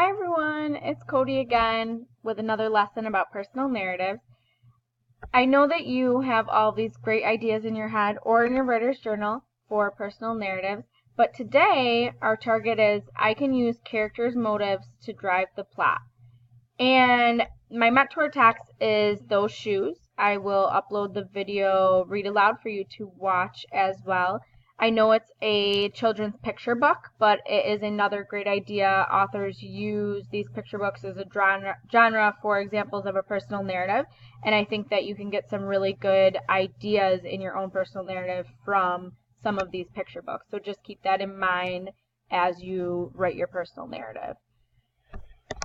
Hi everyone, it's Cody again with another lesson about personal narratives. I know that you have all these great ideas in your head or in your writer's journal for personal narratives, but today our target is I can use characters' motives to drive the plot. And my mentor text is those shoes. I will upload the video read aloud for you to watch as well. I know it's a children's picture book, but it is another great idea. Authors use these picture books as a genre for examples of a personal narrative, and I think that you can get some really good ideas in your own personal narrative from some of these picture books. So just keep that in mind as you write your personal narrative.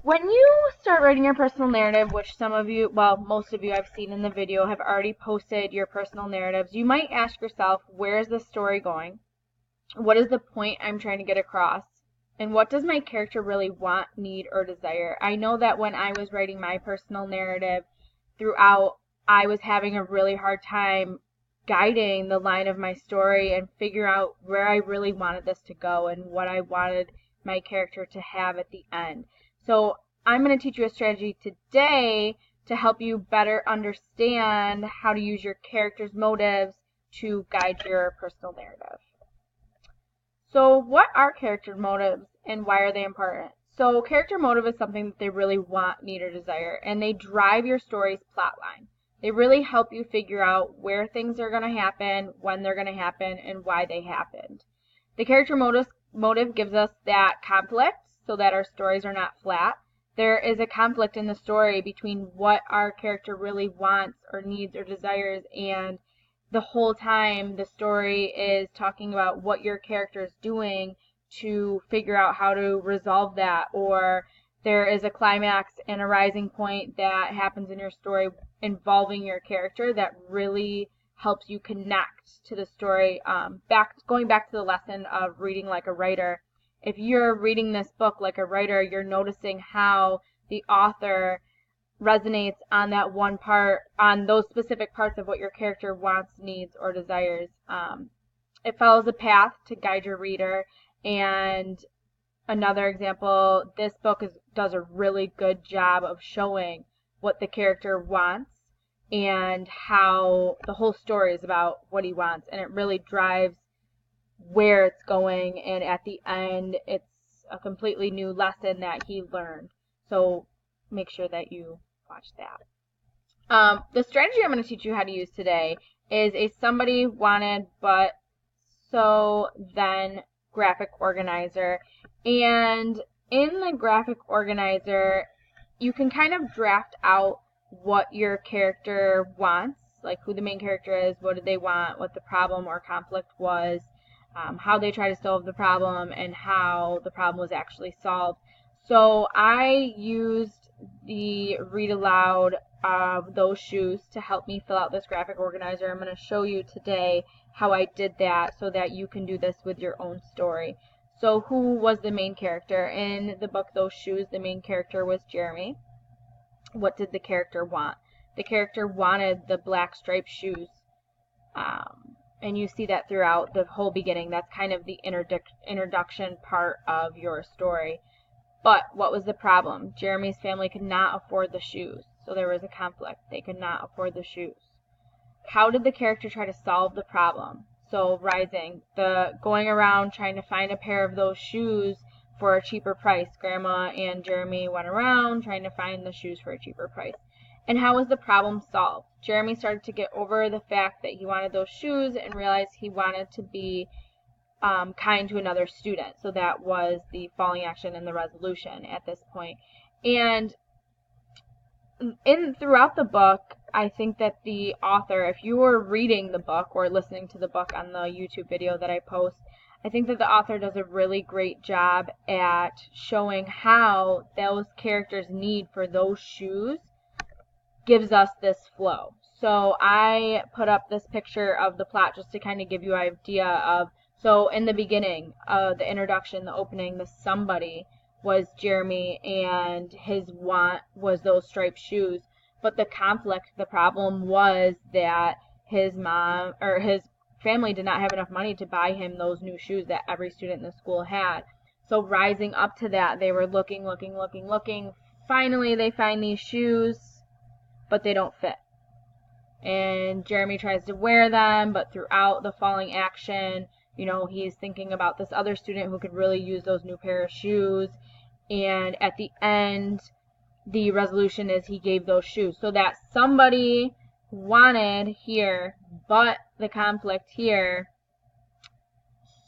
When you start writing your personal narrative, which some of you, well, most of you I've seen in the video have already posted your personal narratives, you might ask yourself, where is the story going? What is the point I'm trying to get across? And what does my character really want, need, or desire? I know that when I was writing my personal narrative throughout, I was having a really hard time guiding the line of my story and figure out where I really wanted this to go and what I wanted my character to have at the end. So I'm going to teach you a strategy today to help you better understand how to use your character's motives to guide your personal narrative. So what are character motives and why are they important? So character motive is something that they really want, need, or desire, and they drive your story's plot line. They really help you figure out where things are going to happen, when they're going to happen, and why they happened. The character motive gives us that conflict so that our stories are not flat. There is a conflict in the story between what our character really wants or needs or desires, and the whole time the story is talking about what your character is doing to figure out how to resolve that, or there is a climax and a rising point that happens in your story involving your character that really helps you connect to the story. Going back to the lesson of reading like a writer, if you're reading this book like a writer, you're noticing how the author resonates on that one part, on those specific parts of what your character wants, needs, or desires. It follows a path to guide your reader. And another example, this book does a really good job of showing what the character wants and how the whole story is about what he wants, and it really drives where it's going, and at the end it's a completely new lesson that he learned. So make sure that you watch that. The strategy I'm going to teach you how to use today is a somebody wanted but so then graphic organizer. And in the graphic organizer, you can kind of draft out what your character wants, like who the main character is, what did they want, what the problem or conflict was, how they try to solve the problem, and how the problem was actually solved. So I used the read aloud of those shoes to help me fill out this graphic organizer. I'm going to show you today how I did that so that you can do this with your own story. So who was the main character? In the book Those Shoes, the main character was Jeremy. What did the character want? The character wanted the black striped shoes. And you see that throughout the whole beginning. That's kind of the introduction part of your story. But what was the problem? Jeremy's family could not afford the shoes. So there was a conflict. They could not afford the shoes. How did the character try to solve the problem? So rising, the going around trying to find a pair of those shoes for a cheaper price. Grandma and Jeremy went around trying to find the shoes for a cheaper price. And how was the problem solved? Jeremy started to get over the fact that he wanted those shoes and realized he wanted to be kind to another student. So that was the falling action and the resolution at this point. And throughout the book, I think that the author, if you were reading the book or listening to the book on the YouTube video that I post, I think that the author does a really great job at showing how those characters' need for those shoes gives us this flow. So I put up this picture of the plot just to kind of give you an idea of, so in the beginning, the introduction, the opening, the somebody was Jeremy, and his want was those striped shoes. But the conflict, the problem was that his mom or his family did not have enough money to buy him those new shoes that every student in the school had. So rising up to that, they were looking. Finally, they find these shoes, but they don't fit. And Jeremy tries to wear them, but throughout the falling action, you know, he's thinking about this other student who could really use those new pair of shoes. And at the end, the resolution is he gave those shoes. So that somebody wanted here, but the conflict here.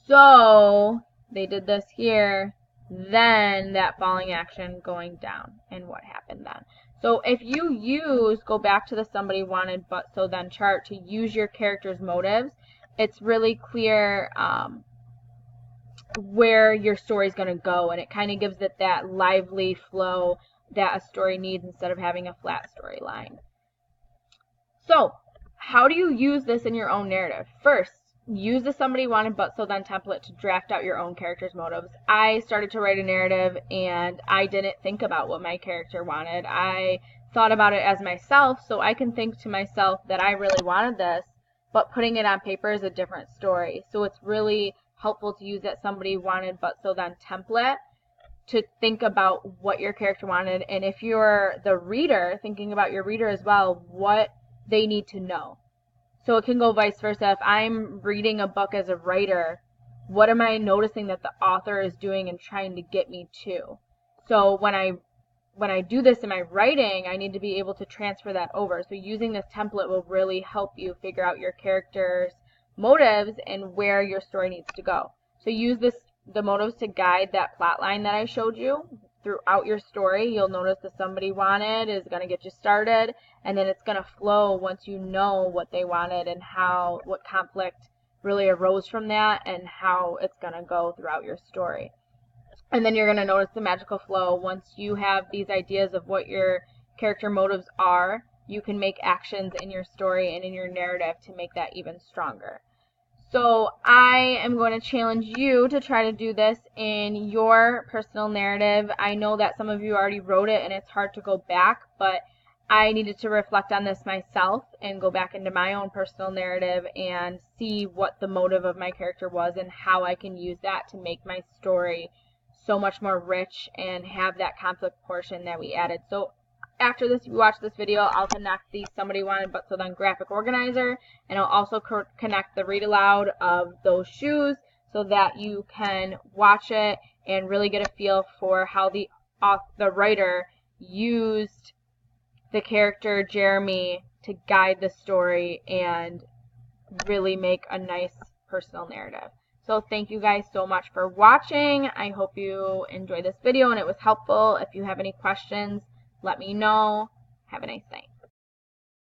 So they did this here, then that falling action going down, and what happened then. So if you go back to the somebody wanted but so then chart to use your character's motives, it's really clear where your story is going to go, and it kind of gives it that lively flow that a story needs instead of having a flat storyline. So how do you use this in your own narrative? First, use the somebody wanted but so then template to draft out your own character's motives. I started to write a narrative and I didn't think about what my character wanted. I thought about it as myself, so I can think to myself that I really wanted this, but putting it on paper is a different story. So it's really helpful to use that somebody wanted but so then template to think about what your character wanted, and if you're the reader, thinking about your reader as well, what they need to know. So it can go vice versa. If I'm reading a book as a writer, what am I noticing that the author is doing and trying to get me to? So when I do this in my writing, I need to be able to transfer that over. So using this template will really help you figure out your character's motives and where your story needs to go. So use the motives to guide that plot line that I showed you throughout your story. You'll notice the somebody wanted is going to get you started, and then it's going to flow once you know what they wanted and what conflict really arose from that and how it's going to go throughout your story. And then you're going to notice the magical flow. Once you have these ideas of what your character motives are, you can make actions in your story and in your narrative to make that even stronger. So I am going to challenge you to try to do this in your personal narrative. I know that some of you already wrote it and it's hard to go back, but I needed to reflect on this myself and go back into my own personal narrative and see what the motive of my character was and how I can use that to make my story so much more rich and have that conflict portion that we added. So after this, if you watch this video, I'll connect the somebody wanted but so then graphic organizer, and I'll also connect the read aloud of those shoes so that you can watch it and really get a feel for how the writer used the character Jeremy to guide the story and really make a nice personal narrative. So thank you guys so much for watching. I hope you enjoyed this video and it was helpful. If you have any questions, let me know. Have a nice night.